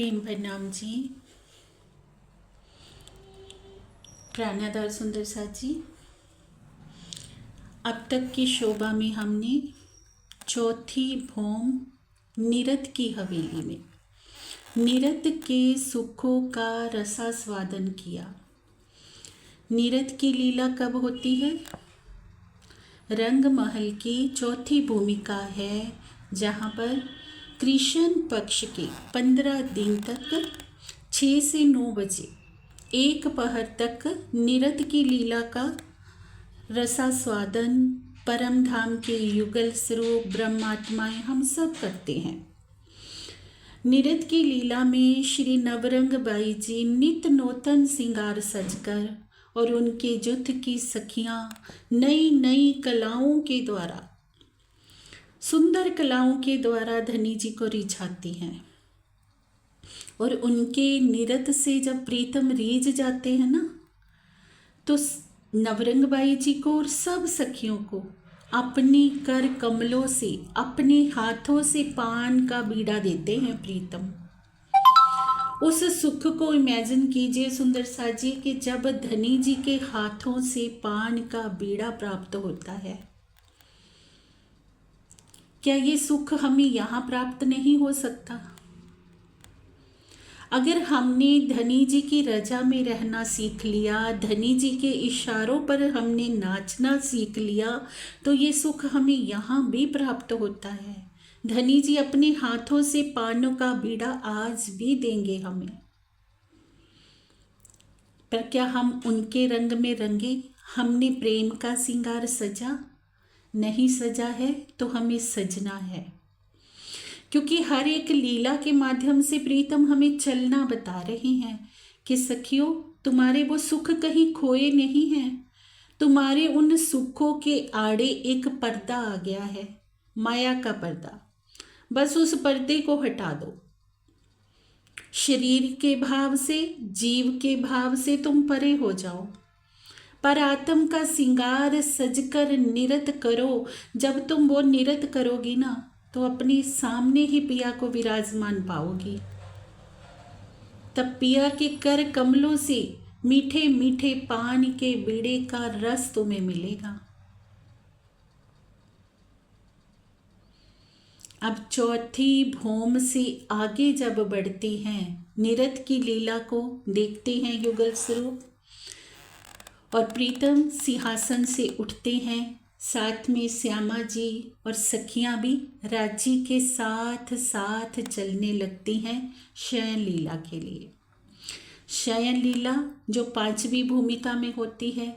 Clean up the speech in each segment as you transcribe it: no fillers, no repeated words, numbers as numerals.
प्रेम प्रणाम जी। प्राणाधार सुंदर साथ जी, अब तक की शोभा में हमने चौथी भौम निरत की हवेली में निरत के सुखों का रसास्वादन किया। निरत की लीला कब होती है? रंग महल की चौथी भूमिका है, जहाँ पर कृष्ण पक्ष के 15 दिन तक 6 से 9 बजे एक पहर तक निरत की लीला का रसास्वादन परम धाम के युगल स्वरूप ब्रह्मात्माएं हम सब करते हैं। निरत की लीला में श्री नवरंग बाई जी नित नूतन श्रृंगार सजकर और उनके जुथ की सखियां नई नई कलाओं के द्वारा, सुंदर कलाओं के द्वारा धनी जी को रिझाती हैं। और उनके निरत से जब प्रीतम रीझ जाते हैं ना, तो नवरंग बाई जी को और सब सखियों को अपनी कर कमलों से, अपने हाथों से पान का बीड़ा देते हैं प्रीतम। उस सुख को इमेजिन कीजिए सुंदर साथ जी कि जब धनी जी के हाथों से पान का बीड़ा प्राप्त होता है, क्या ये सुख हमें यहाँ प्राप्त नहीं हो सकता? अगर हमने धनी जी की रजा में रहना सीख लिया, धनी जी के इशारों पर हमने नाचना सीख लिया, तो ये सुख हमें यहाँ भी प्राप्त होता है। धनी जी अपने हाथों से पानों का बीड़ा आज भी देंगे हमें, पर क्या हम उनके रंग में रंगे? हमने प्रेम का श्रृंगार सजा नहीं सजा है, तो हमें सजना है, क्योंकि हर एक लीला के माध्यम से प्रीतम हमें चलना बता रहे हैं कि सखियों, तुम्हारे वो सुख कहीं खोए नहीं हैं। तुम्हारे उन सुखों के आड़े एक पर्दा आ गया है, माया का पर्दा। बस उस पर्दे को हटा दो। शरीर के भाव से, जीव के भाव से तुम परे हो जाओ। पर आत्म का श्रृंगार सजकर निरत करो। जब तुम वो निरत करोगी ना, तो अपने सामने ही पिया को विराजमान पाओगी। तब पिया के कर कमलों से मीठे मीठे पान के बीड़े का रस तुम्हें मिलेगा। अब चौथी भौम से आगे जब बढ़ते हैं, निरत की लीला को देखते हैं युगल स्वरूप, और प्रीतम सिंहासन से उठते हैं। साथ में श्यामा जी और सखियां भी राजी के साथ साथ चलने लगती हैं शयन लीला के लिए। शयन लीला जो 5वीं भूमिका में होती है।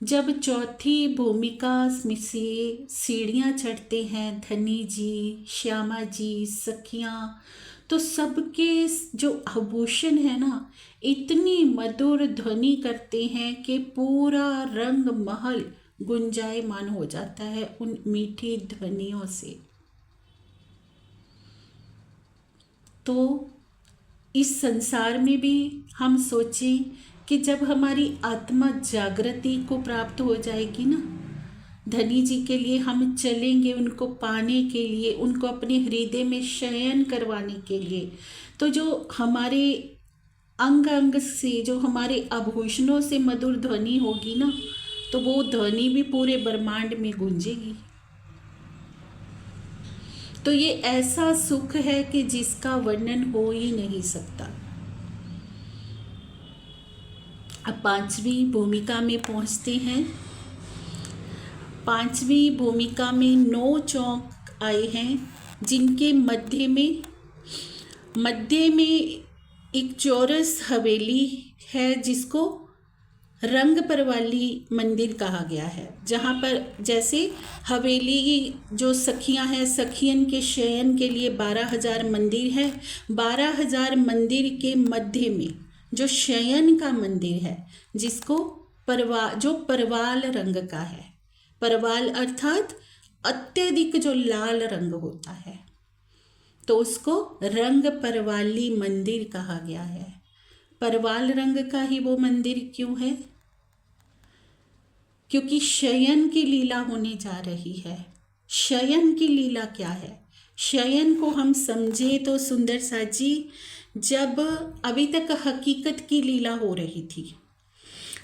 जब चौथी भूमिका में से सीढ़ियाँ चढ़ते हैं धनी जी, श्यामा जी, सखियाँ, तो सबके जो आभूषण है ना, इतनी मधुर ध्वनि करते हैं कि पूरा रंग महल गुंजायमान हो जाता है उन मीठी ध्वनियों से। तो इस संसार में भी हम सोचें कि जब हमारी आत्मा जागृति को प्राप्त हो जाएगी ना, धनी जी के लिए हम चलेंगे, उनको पाने के लिए, उनको अपने हृदय में शयन करवाने के लिए, तो जो हमारे अंग अंग से, जो हमारे आभूषणों से मधुर ध्वनि होगी ना, तो वो ध्वनि भी पूरे ब्रह्मांड में गूंजेगी। तो ये ऐसा सुख है कि जिसका वर्णन हो ही नहीं सकता। अब 5वीं भूमिका में पहुंचते हैं। 5वीं भूमिका में 9 चौक आए हैं, जिनके मध्य में एक चौरस हवेली है, जिसको रंग परवाली मंदिर कहा गया है। जहाँ पर जैसे हवेली जो सखियाँ हैं, सखियन के शयन के लिए 12,000 मंदिर है, 12,000 मंदिर के मध्य में जो शयन का मंदिर है, जिसको जो परवाल रंग का है। परवाल अर्थात अत्यधिक जो लाल रंग होता है, तो उसको रंग परवाली मंदिर कहा गया है। परवाल रंग का ही वो मंदिर क्यों है? क्योंकि शयन की लीला होने जा रही है। शयन की लीला क्या है? शयन को हम समझे तो सुंदर साथ जी जब अभी तक हकीकत की लीला हो रही थी,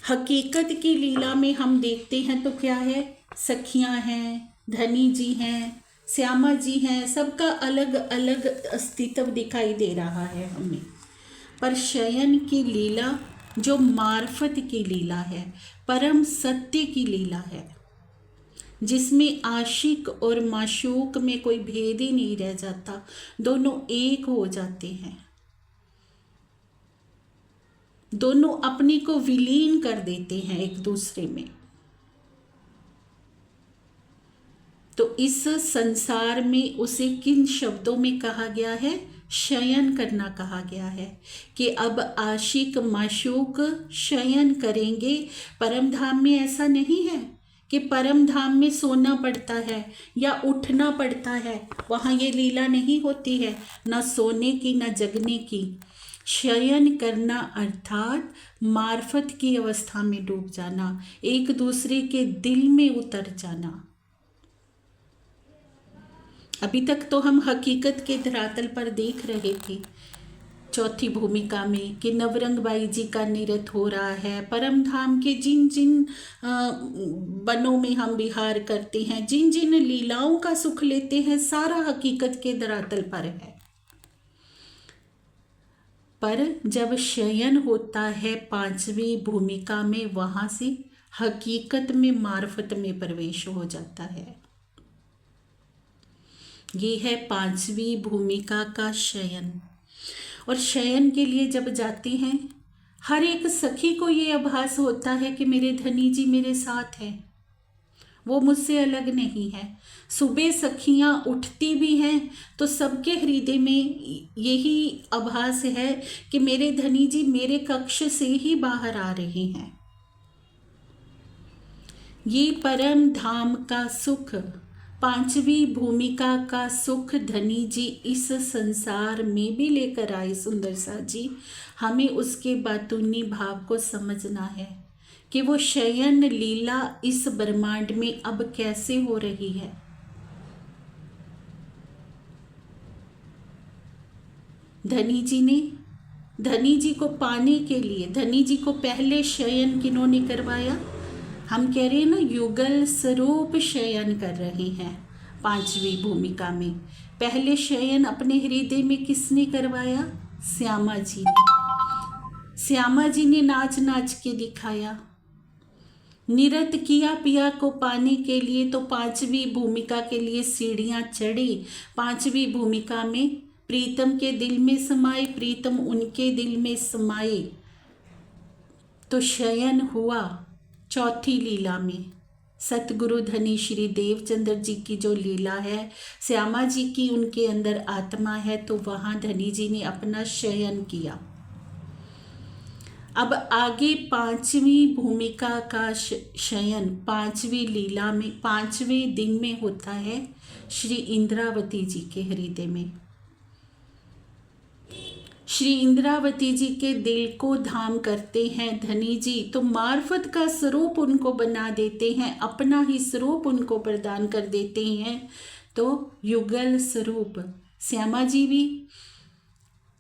हकीकत की लीला में हम देखते हैं तो क्या है, सखियां हैं, धनी जी हैं, श्यामा जी हैं, सबका अलग अलग अस्तित्व दिखाई दे रहा है हमें। पर शयन की लीला जो मार्फत की लीला है, परम सत्य की लीला है, जिसमें आशिक और माशूक में कोई भेद ही नहीं रह जाता, दोनों एक हो जाते हैं, दोनों अपने को विलीन कर देते हैं एक दूसरे में। तो इस संसार में उसे किन शब्दों में कहा गया है, शयन करना कहा गया है, कि अब आशिक माशूक शयन करेंगे। परम धाम में ऐसा नहीं है कि परम धाम में सोना पड़ता है या उठना पड़ता है, वहाँ ये लीला नहीं होती है, न सोने की न जगने की। शयन करना अर्थात मार्फत की अवस्था में डूब जाना, एक दूसरे के दिल में उतर जाना। अभी तक तो हम हकीकत के धरातल पर देख रहे थे चौथी भूमिका में कि नवरंग बाई जी का नृत्य हो रहा है, परम धाम के जिन जिन बनों में हम विहार करते हैं, जिन जिन लीलाओं का सुख लेते हैं, सारा हकीकत के धरातल पर है। पर जब शयन होता है पांचवी भूमिका में, वहां से हकीकत में मार्फत में प्रवेश हो जाता है। ये है पांचवी भूमिका का शयन। और शयन के लिए जब जाती हैं, हर एक सखी को ये आभास होता है कि मेरे धनी जी मेरे साथ हैं, वो मुझसे अलग नहीं है। सुबह सखियां उठती भी हैं तो सबके हृदय में यही आभास है कि मेरे धनी जी मेरे कक्ष से ही बाहर आ रहे हैं। ये परम धाम का सुख, पांचवी भूमिका का सुख धनी जी इस संसार में भी लेकर आए। सुंदर सा जी, हमें उसके बातूनी भाव को समझना है कि वो शयन लीला इस ब्रह्मांड में अब कैसे हो रही है। धनी जी को पाने के लिए, धनी जी को पहले शयन किन्होंने करवाया, हम कह रहे हैं ना, युगल स्वरूप शयन कर रहे हैं पांचवी भूमिका में। पहले शयन अपने हृदय में किसने करवाया, श्यामा जी ने। श्यामा जी ने नाच नाच के दिखाया, नृत्य किया पिया को पाने के लिए। तो पांचवी भूमिका के लिए सीढ़ियां चढ़ी। पांचवी भूमिका में प्रीतम के दिल में समाए, प्रीतम उनके दिल में समाए, तो शयन हुआ चौथी लीला में। सतगुरु धनी श्री देवचंद्र जी की जो लीला है, श्यामा जी की उनके अंदर आत्मा है, तो वहाँ धनी जी ने अपना शयन किया। अब आगे पांचवी भूमिका का शयन पांचवी लीला में, पांचवें दिन में होता है श्री इंद्रावती जी के हृदय में। श्री इंद्रावती जी के दिल को धाम करते हैं धनी जी, तो मार्फत का स्वरूप उनको बना देते हैं, अपना ही स्वरूप उनको प्रदान कर देते हैं। तो युगल स्वरूप श्यामा जी भी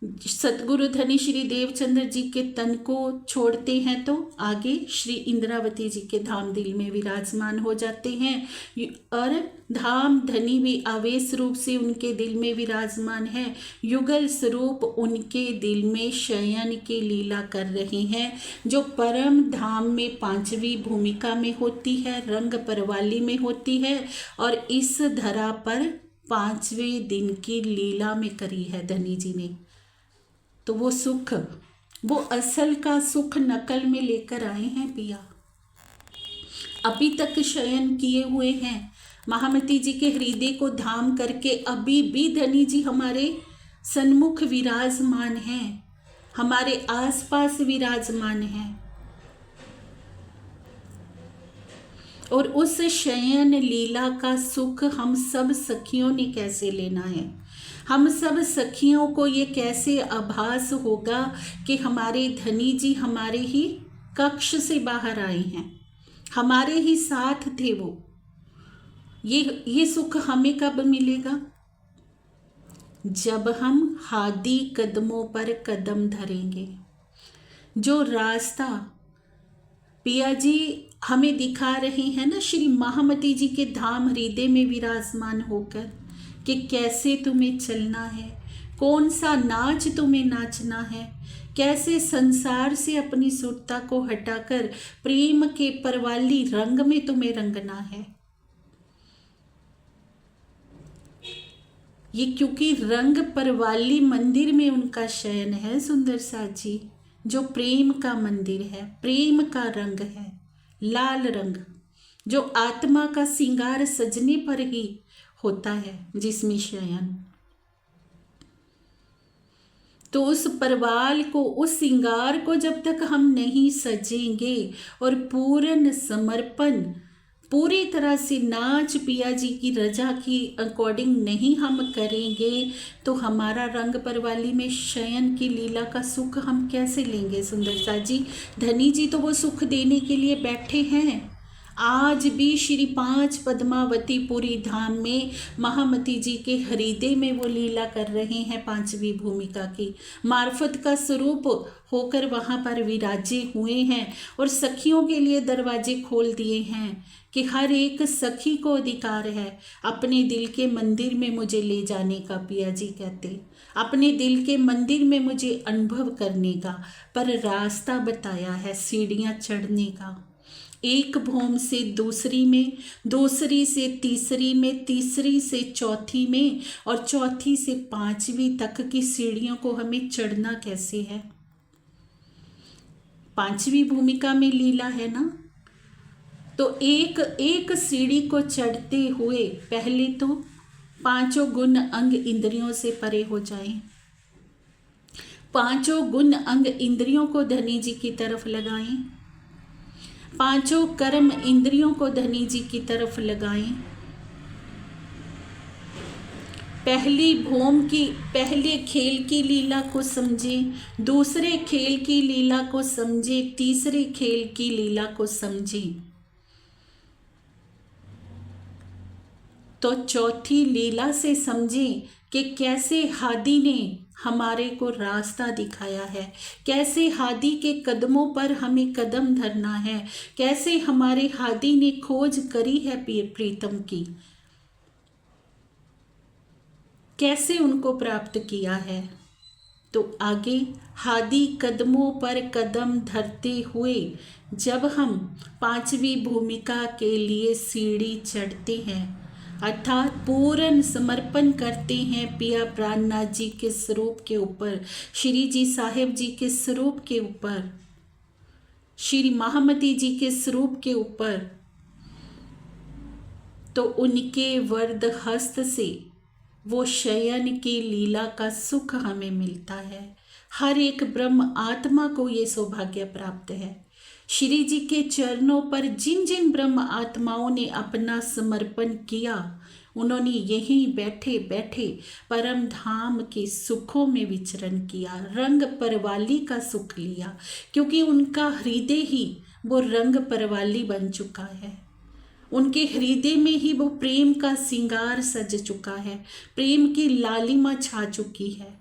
सतगुरु धनी श्री देवचंद्र जी के तन को छोड़ते हैं, तो आगे श्री इंद्रावती जी के धाम दिल में विराजमान हो जाते हैं। और धाम धनी भी आवेश रूप से उनके दिल में विराजमान है, युगल स्वरूप उनके दिल में शयन की लीला कर रहे हैं, जो परम धाम में पांचवी भूमिका में होती है, रंग परवाली में होती है, और इस धरा पर पांचवें दिन की लीला में करी है धनी जी ने। तो वो सुख, वो असल का सुख नकल में लेकर आए हैं पिया। अभी तक शयन किए हुए हैं, महामती जी के हृदय को धाम करके अभी भी धनी जी हमारे सन्मुख विराजमान हैं, हमारे आसपास विराजमान हैं। और उस शयन लीला का सुख हम सब सखियों ने कैसे लेना है, हम सब सखियों को ये कैसे आभास होगा कि हमारे धनी जी हमारे ही कक्ष से बाहर आए हैं, हमारे ही साथ थे वो। ये सुख हमें कब मिलेगा? जब हम हादी कदमों पर कदम धरेंगे। जो रास्ता पिया जी हमें दिखा रहे हैं ना, श्री महामती जी के धाम हृदय में विराजमान होकर, कि कैसे तुम्हें चलना है, कौन सा नाच तुम्हें नाचना है, कैसे संसार से अपनी सुरता को हटाकर प्रेम के परवाली रंग में तुम्हें रंगना है। ये क्योंकि रंग परवाली मंदिर में उनका शयन है सुंदर साथ जी, जो प्रेम का मंदिर है, प्रेम का रंग है, लाल रंग, जो आत्मा का श्रृंगार सजने पर ही होता है, जिसमें शयन। तो उस परवाल को, उस श्रृंगार को जब तक हम नहीं सजेंगे और पूर्ण समर्पण, पूरी तरह से नाच पिया जी की रजा की अकॉर्डिंग नहीं हम करेंगे, तो हमारा रंग परवाली में शयन की लीला का सुख हम कैसे लेंगे सुंदर सा जी। धनी जी तो वो सुख देने के लिए बैठे हैं। आज भी श्री 5 पद्मावती पुरी धाम में महामती जी के हृदय में वो लीला कर रहे हैं, 5वीं भूमिका की मार्फत का स्वरूप होकर वहाँ पर विराजे हुए हैं और सखियों के लिए दरवाजे खोल दिए हैं कि हर एक सखी को अधिकार है अपने दिल के मंदिर में मुझे ले जाने का। पिया जी कहते अपने दिल के मंदिर में मुझे अनुभव करने का, पर रास्ता बताया है सीढ़ियाँ चढ़ने का। एक भौम से दूसरी में, दूसरी से तीसरी में, तीसरी से चौथी में और चौथी से 5वीं तक की सीढ़ियों को हमें चढ़ना कैसे है। 5वीं भूमिका में लीला है ना, तो एक एक सीढ़ी को चढ़ते हुए पहले तो 5 गुण अंग इंद्रियों से परे हो जाएं। 5 गुण अंग इंद्रियों को धनी जी की तरफ लगाएं, 5 कर्म इंद्रियों को धनी जी की तरफ लगाएं। पहली भौम की पहले खेल की लीला को समझें, दूसरे खेल की लीला को समझें, तीसरे खेल की लीला को समझें, तो चौथी लीला से समझें कि कैसे हादी ने हमारे को रास्ता दिखाया है, कैसे हादी के कदमों पर हमें कदम धरना है, कैसे हमारे हादी ने खोज करी है प्रीतम की, कैसे उनको प्राप्त किया है। तो आगे हादी कदमों पर कदम धरते हुए जब हम 5वीं भूमिका के लिए सीढ़ी चढ़ते हैं, अर्थात पूर्ण समर्पण करते हैं पिया प्राणनाथ जी के स्वरूप के ऊपर, श्री जी साहेब जी के स्वरूप के ऊपर, श्री महामती जी के स्वरूप के ऊपर, तो उनके वरद हस्त से वो शयन की लीला का सुख हमें मिलता है। हर एक ब्रह्म आत्मा को ये सौभाग्य प्राप्त है। श्री जी के चरणों पर जिन जिन ब्रह्म आत्माओं ने अपना समर्पण किया, उन्होंने यहीं बैठे बैठे परम धाम के सुखों में विचरण किया, रंग परवाली का सुख लिया, क्योंकि उनका हृदय ही वो रंग परवाली बन चुका है। उनके हृदय में ही वो प्रेम का श्रृंगार सज चुका है, प्रेम की लालिमा छा चुकी है।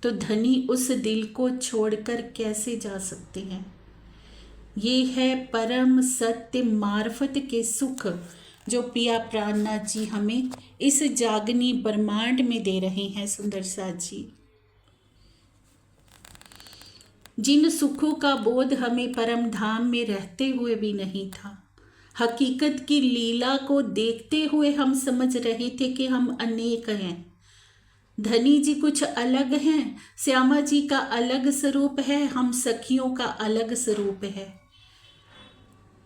तो धनी उस दिल को छोड़कर कैसे जा सकते हैं। ये है परम सत्य मार्फत के सुख जो पिया प्राणनाथ जी हमें इस जागनी ब्रह्मांड में दे रहे हैं सुंदर साथ जी। जिन सुखों का बोध हमें परम धाम में रहते हुए भी नहीं था, हकीकत की लीला को देखते हुए हम समझ रहे थे कि हम अनेक हैं। धनी जी कुछ अलग हैं, श्यामा जी का अलग स्वरूप है, हम सखियों का अलग स्वरूप है,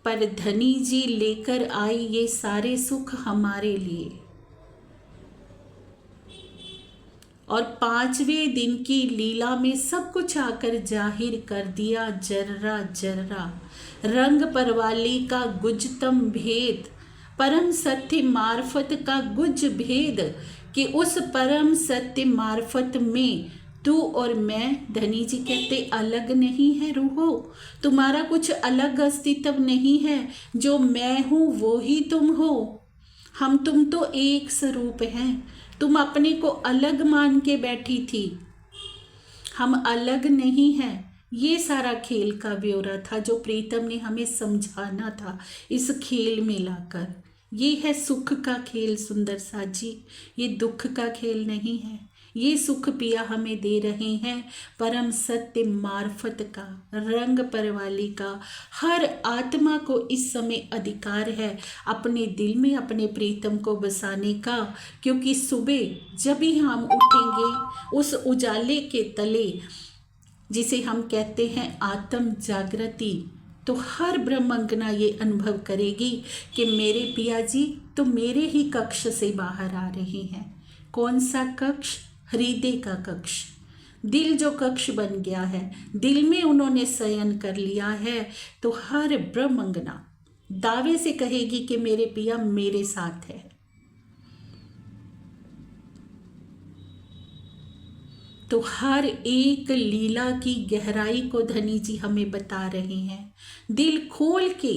पर धनी जी लेकर आई ये सारे सुख हमारे लिए। और 5वें दिन की लीला में सब कुछ आकर जाहिर कर दिया जर्रा जर्रा रंग परवाली का गुजतम भेद, परम सत्य मार्फत का गुज भेद, कि उस परम सत्य मार्फत में तू और मैं, धनी जी कहते, अलग नहीं है रूहो, तुम्हारा कुछ अलग अस्तित्व नहीं है, जो मैं हूँ वो ही तुम हो, हम तुम तो एक स्वरूप हैं। तुम अपने को अलग मान के बैठी थी, हम अलग नहीं हैं। ये सारा खेल का ब्यौरा था जो प्रीतम ने हमें समझाना था इस खेल में लाकर। ये है सुख का खेल सुंदर सा जी, ये दुख का खेल नहीं है। ये सुख पिया हमें दे रहे हैं परम सत्य मार्फत का, रंग परवाली का। हर आत्मा को इस समय अधिकार है अपने दिल में अपने प्रीतम को बसाने का, क्योंकि सुबह जब भी हम उठेंगे उस उजाले के तले, जिसे हम कहते हैं आत्म जागृति, तो हर ब्रह्मंगना ये अनुभव करेगी कि मेरे पिया जी तो मेरे ही कक्ष से बाहर आ रहे हैं। कौन सा कक्ष? हृदय का कक्ष। दिल जो कक्ष बन गया है, दिल में उन्होंने शयन कर लिया है, तो हर ब्रह्मंगना दावे से कहेगी कि मेरे पिया मेरे साथ है। तो हर एक लीला की गहराई को धनी जी हमें बता रहे हैं। दिल खोल के,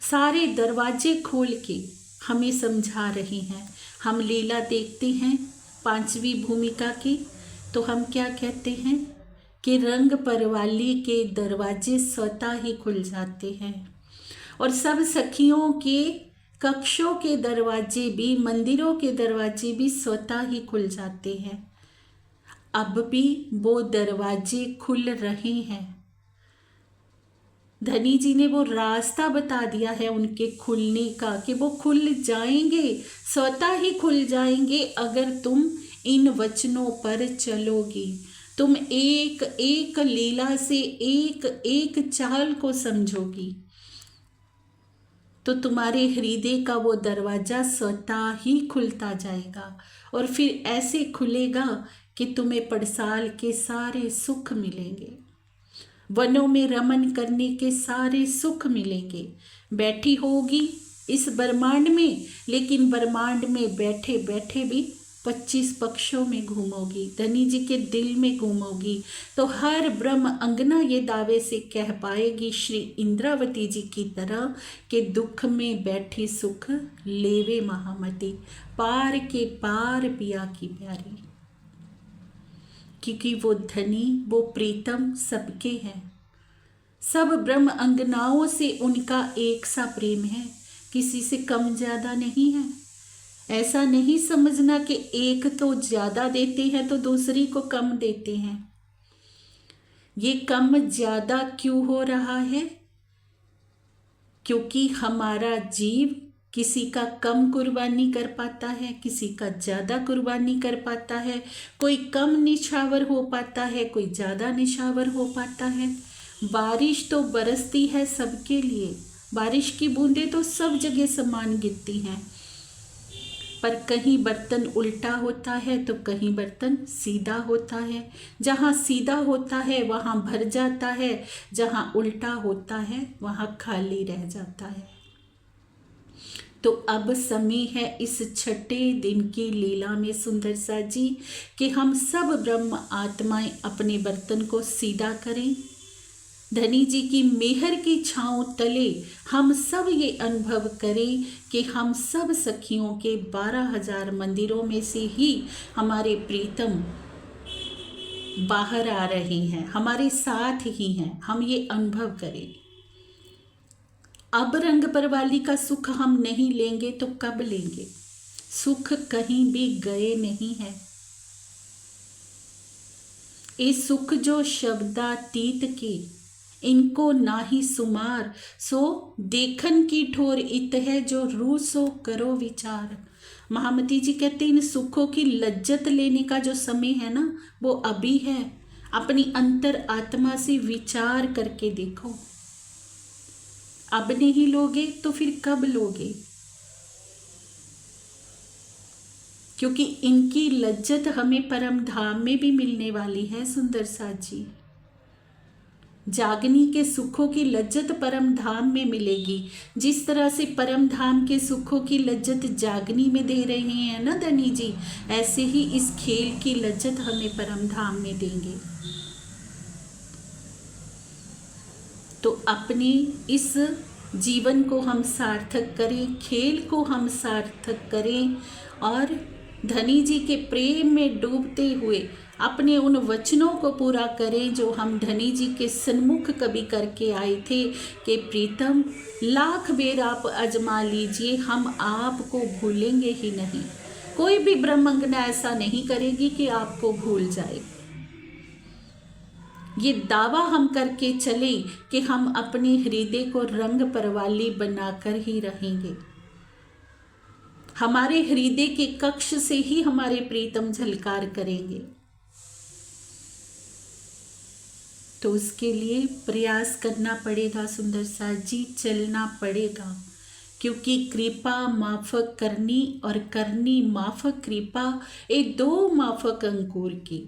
सारे दरवाजे खोल के हमें समझा रहे हैं। हम लीला देखते हैं पांचवी भूमिका की, तो हम क्या कहते हैं कि रंग परवाली के दरवाजे स्वतः ही खुल जाते हैं, और सब सखियों के कक्षों के दरवाजे भी, मंदिरों के दरवाजे भी स्वतः ही खुल जाते हैं। अब भी वो दरवाजे खुल रहे हैं। धनी जी ने वो रास्ता बता दिया है उनके खुलने का, कि वो खुल जाएंगे, स्वतः ही खुल जाएंगे अगर तुम इन वचनों पर चलोगी। तुम एक एक लीला से एक एक चाल को समझोगी, तो तुम्हारे हृदय का वो दरवाजा स्वतः ही खुलता जाएगा, और फिर ऐसे खुलेगा कि तुम्हें पड़साल के सारे सुख मिलेंगे, वनों में रमन करने के सारे सुख मिलेंगे। बैठी होगी इस ब्रह्मांड में, लेकिन ब्रह्मांड में बैठे बैठे भी 25 पक्षों में घूमोगी, धनी जी के दिल में घूमोगी, तो हर ब्रह्म अंगना ये दावे से कह पाएगी श्री इंद्रावती जी की तरह कि दुख में बैठी सुख लेवे महामती, पार के पार पिया की प्यारी। क्योंकि वो धनी, वो प्रीतम सबके हैं। सब ब्रह्म अंगनाओं से उनका एक सा प्रेम है, किसी से कम ज़्यादा नहीं है। ऐसा नहीं समझना कि एक तो ज़्यादा देते हैं तो दूसरी को कम देते हैं। ये कम ज़्यादा क्यों हो रहा है? क्योंकि हमारा जीव किसी का कम कुर्बानी कर पाता है, किसी का ज़्यादा कुर्बानी कर पाता है, कोई कम निछावर हो पाता है, कोई ज़्यादा निछावर हो पाता है। बारिश तो बरसती है सबके लिए, बारिश की बूंदें तो सब जगह समान गिरती हैं, पर कहीं बर्तन उल्टा होता है तो कहीं बर्तन सीधा होता है। जहाँ सीधा होता है वहाँ भर जाता है, जहाँ उल्टा होता है वहाँ खाली रह जाता है। तो अब समय है इस छठे दिन की लीला में सुंदर सा जी कि हम सब ब्रह्म आत्माएं अपने बर्तन को सीधा करें। धनी जी की मेहर की छांव तले हम सब ये अनुभव करें कि हम सब सखियों के 12,000 मंदिरों में से ही हमारे प्रीतम बाहर आ रहे हैं, हमारे साथ ही हैं। हम ये अनुभव करें। अब रंग परवाली का सुख हम नहीं लेंगे तो कब लेंगे? सुख कहीं भी गए नहीं है। ये सुख जो शब्दातीत के, इनको नाही सुमार, सो देखन की ठोर इत है, जो रू सो करो विचार। महामती जी कहते हैं इन सुखों की लज्जत लेने का जो समय है ना, वो अभी है। अपनी अंतर आत्मा से विचार करके देखो। अब नहीं लोगे तो फिर कब लोगे? क्योंकि इनकी लज्जत हमें परम धाम में भी मिलने वाली है सुंदर सा जी। जागनी के सुखों की लज्जत परम धाम में मिलेगी। जिस तरह से परम धाम के सुखों की लज्जत जागनी में दे रहे हैं ना धनी जी, ऐसे ही इस खेल की लज्जत हमें परम धाम में देंगे। तो अपने इस जीवन को हम सार्थक करें, खेल को हम सार्थक करें, और धनी जी के प्रेम में डूबते हुए अपने उन वचनों को पूरा करें जो हम धनी जी के सन्मुख कभी करके आए थे कि प्रीतम, लाख बेर आप आजमा लीजिए, हम आपको भूलेंगे ही नहीं। कोई भी ब्रह्मंगना ऐसा नहीं करेगी कि आपको भूल जाए। ये दावा हम करके चले कि हम अपने हृदय को रंग परवाली बनाकर ही रहेंगे। हमारे हृदय के कक्ष से ही हमारे प्रीतम झलकार करेंगे। तो उसके लिए प्रयास करना पड़ेगा सुंदर साथ जी, चलना पड़ेगा, क्योंकि कृपा माफक करनी और करनी माफक कृपा, ये दो माफक अंकुर की।